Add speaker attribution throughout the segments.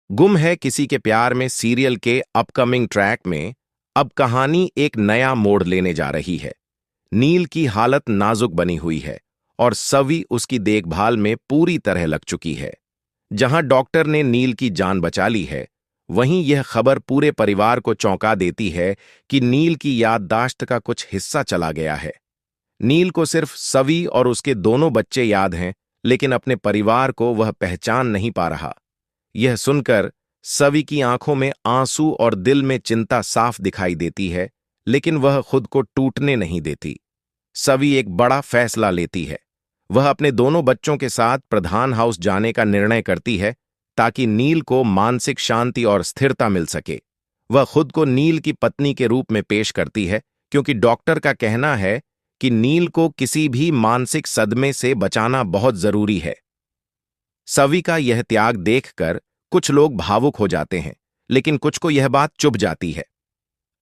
Speaker 1: गुम है किसी के प्यार में सीरियल के अपकमिंग ट्रैक में अब कहानी एक नया मोड़ लेने जा रही है। नील की हालत नाजुक बनी हुई है और सवी उसकी देखभाल में पूरी तरह लग चुकी है। जहां डॉक्टर ने नील की जान बचा ली है, वहीं यह खबर पूरे परिवार को चौंका देती है कि नील की याददाश्त का कुछ हिस्सा चला गया है। नील को सिर्फ सवी और उसके दोनों बच्चे याद हैं, लेकिन अपने परिवार को वह पहचान नहीं पा रहा। यह सुनकर सवी की आंखों में आंसू और दिल में चिंता साफ दिखाई देती है, लेकिन वह खुद को टूटने नहीं देती। सवी एक बड़ा फैसला लेती है। वह अपने दोनों बच्चों के साथ प्रधान हाउस जाने का निर्णय करती है ताकि नील को मानसिक शांति और स्थिरता मिल सके। वह खुद को नील की पत्नी के रूप में पेश करती है, क्योंकि डॉक्टर का कहना है कि नील को किसी भी मानसिक सदमे से बचाना बहुत जरूरी है। सवी का यह त्याग देखकर कुछ लोग भावुक हो जाते हैं, लेकिन कुछ को यह बात चुभ जाती है।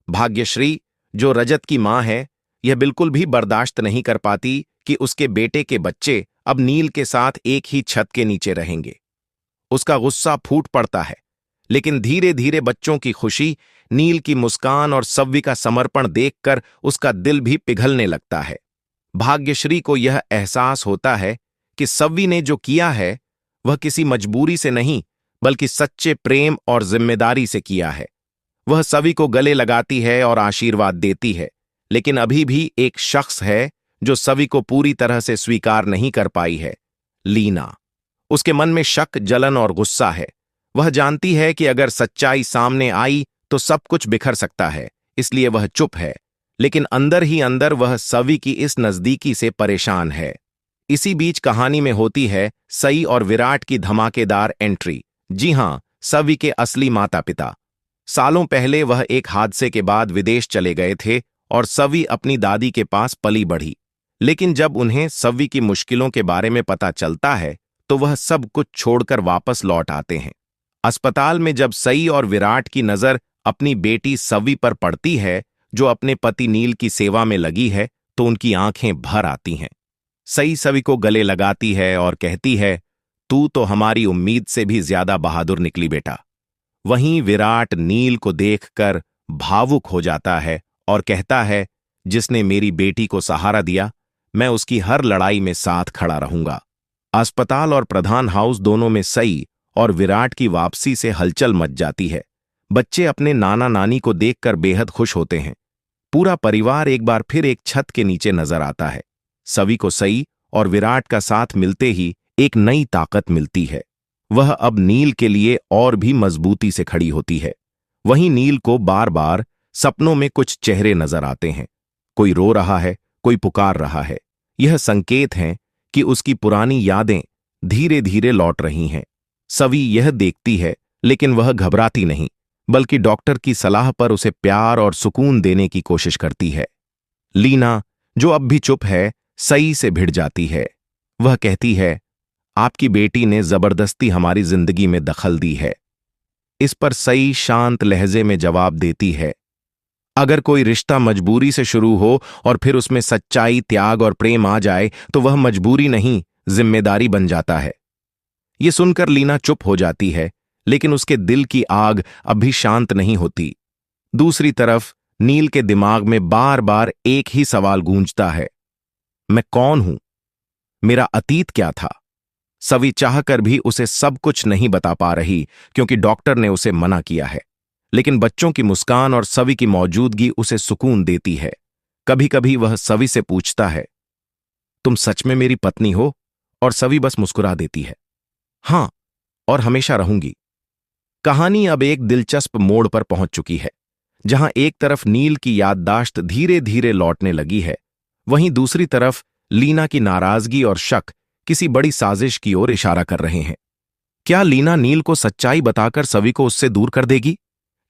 Speaker 1: भाग्यश्री, जो रजत की मां है, यह बिल्कुल भी बर्दाश्त नहीं कर पाती कि उसके बेटे के बच्चे अब नील के साथ एक ही छत के नीचे रहेंगे। उसका गुस्सा फूट पड़ता है, लेकिन धीरे धीरे बच्चों की खुशी, नील की मुस्कान और सव्वी का समर्पण देखकर उसका दिल भी पिघलने लगता है। भाग्यश्री को यह एहसास होता है कि सव्वी ने जो किया है वह किसी मजबूरी से नहीं, बल्कि सच्चे प्रेम और जिम्मेदारी से किया है। वह सवी को गले लगाती है और आशीर्वाद देती है, लेकिन अभी भी एक शख्स है जो सवी को पूरी तरह से स्वीकार नहीं कर पाई है, लीना। उसके मन में शक, जलन और गुस्सा है। वह जानती है कि अगर सच्चाई सामने आई तो सब कुछ बिखर सकता है, इसलिए वह चुप है, लेकिन अंदर ही अंदर वह सवी की इस नजदीकी से परेशान है। इसी बीच कहानी में होती है सई और विराट की धमाकेदार एंट्री। जी हां, सवी के असली माता पिता। सालों पहले वह एक हादसे के बाद विदेश चले गए थे और सवी अपनी दादी के पास पली बढ़ी। लेकिन जब उन्हें सवी की मुश्किलों के बारे में पता चलता है तो वह सब कुछ छोड़कर वापस लौट आते हैं। अस्पताल में जब सई और विराट की नजर अपनी बेटी सवी पर पड़ती है, जो अपने पति नील की सेवा में लगी है, तो उनकी आंखें भर आती हैं। सई सवी को गले लगाती है और कहती है, तू तो हमारी उम्मीद से भी ज्यादा बहादुर निकली बेटा। वहीं विराट नील को देखकर भावुक हो जाता है और कहता है, जिसने मेरी बेटी को सहारा दिया, मैं उसकी हर लड़ाई में साथ खड़ा रहूंगा। अस्पताल और प्रधान हाउस दोनों में सई और विराट की वापसी से हलचल मच जाती है। बच्चे अपने नाना नानी को देखकर बेहद खुश होते हैं। पूरा परिवार एक बार फिर एक छत के नीचे नजर आता है। सवी को सई और विराट का साथ मिलते ही एक नई ताकत मिलती है। वह अब नील के लिए और भी मजबूती से खड़ी होती है। वहीं नील को बार बार सपनों में कुछ चेहरे नजर आते हैं। कोई रो रहा है, कोई पुकार रहा है। यह संकेत हैं कि उसकी पुरानी यादें धीरे धीरे लौट रही हैं। सवी यह देखती है, लेकिन वह घबराती नहीं, बल्कि डॉक्टर की सलाह पर उसे प्यार और सुकून देने की कोशिश करती है। लीना, जो अब भी चुप है, सई से भिड़ जाती है। वह कहती है, आपकी बेटी ने जबरदस्ती हमारी जिंदगी में दखल दी है। इस पर सई शांत लहजे में जवाब देती है, अगर कोई रिश्ता मजबूरी से शुरू हो और फिर उसमें सच्चाई, त्याग और प्रेम आ जाए तो वह मजबूरी नहीं, जिम्मेदारी बन जाता है। यह सुनकर लीना चुप हो जाती है, लेकिन उसके दिल की आग अब भी शांत नहीं होती। दूसरी तरफ नील के दिमाग में बार बार एक ही सवाल गूंजता है, मैं कौन हूं? मेरा अतीत क्या था? सवी चाहकर भी उसे सब कुछ नहीं बता पा रही, क्योंकि डॉक्टर ने उसे मना किया है। लेकिन बच्चों की मुस्कान और सवी की मौजूदगी उसे सुकून देती है। कभी कभी वह सवी से पूछता है, तुम सच में मेरी पत्नी हो? और सवी बस मुस्कुरा देती है, हां, और हमेशा रहूंगी। कहानी अब एक दिलचस्प मोड़ पर पहुंच चुकी है, जहां एक तरफ नील की याददाश्त धीरे धीरे लौटने लगी है, वहीं दूसरी तरफ लीना की नाराजगी और शक किसी बड़ी साजिश की ओर इशारा कर रहे हैं। क्या लीना नील को सच्चाई बताकर सवी को उससे दूर कर देगी?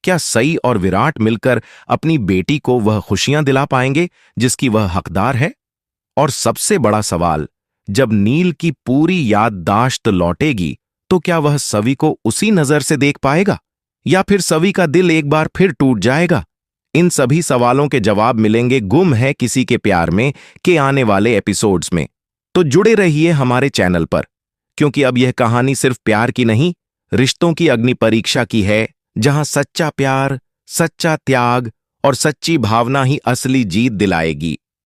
Speaker 1: क्या सई और विराट मिलकर अपनी बेटी को वह खुशियां दिला पाएंगे जिसकी वह हकदार है? और सबसे बड़ा सवाल, जब नील की पूरी याददाश्त लौटेगी तो क्या वह सवी को उसी नजर से देख पाएगा, या फिर सवी का दिल एक बार फिर टूट जाएगा? इन सभी सवालों के जवाब मिलेंगे गुम है किसी के प्यार में के आने वाले एपिसोड्स में। तो जुड़े रहिए हमारे चैनल पर, क्योंकि अब यह कहानी सिर्फ प्यार की नहीं, रिश्तों की अग्नि परीक्षा की है, जहां सच्चा प्यार, सच्चा त्याग और सच्ची भावना ही असली जीत दिलाएगी।